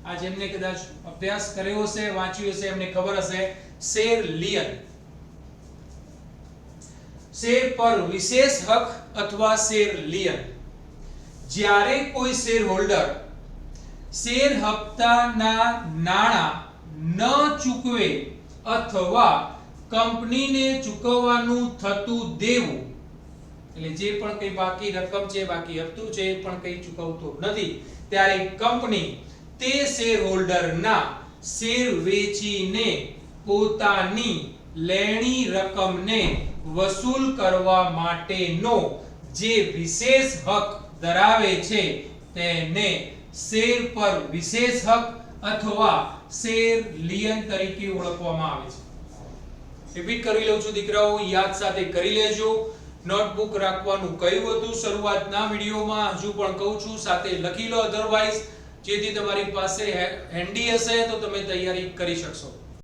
આ જેમને કદાચ અભ્યાસ કર્યો હશે, વાંચ્યું હશે, એમને ખબર હશે, શેર લિયન. શેર પર વિશેષ હક અથવા શેર લિયન. જ્યારે કોઈ શેર હોલ્ડર શેર હપ્તાના નાણાં ન ચૂકવે અથવા કંપનીને ચૂકવવાનું થતું દેવું, એટલે જે પણ કઈ બાકી રકમ છે, બાકી હપ્તું છે, એ પણ કઈ ચૂકવતો નથી, ત્યારે કંપની તે શેર હોલ્ડરના શેર વેચીને પોતાની લેણી રકમને વસૂલ કરવા માટેનો જે વિશેષ હક ધરાવે છે તેને શેર પર વિશેષ હક અથવા શેર લિયન તરીકે ઓળખવામાં આવે છે. રિપીટ કરી લઉં છું દીકરાઓ, યાદ સાથે કરી લેજો. નોટબુક રાખવાનું કહ્યું હતું શરૂઆતના વિડિયોમાં, હજુ પણ કહું છું, સાથે લખી લો અધરવાઇઝ, જેથી તમારી પાસે હેન્ડી હશે તો તમે તૈયારી કરી શકશો.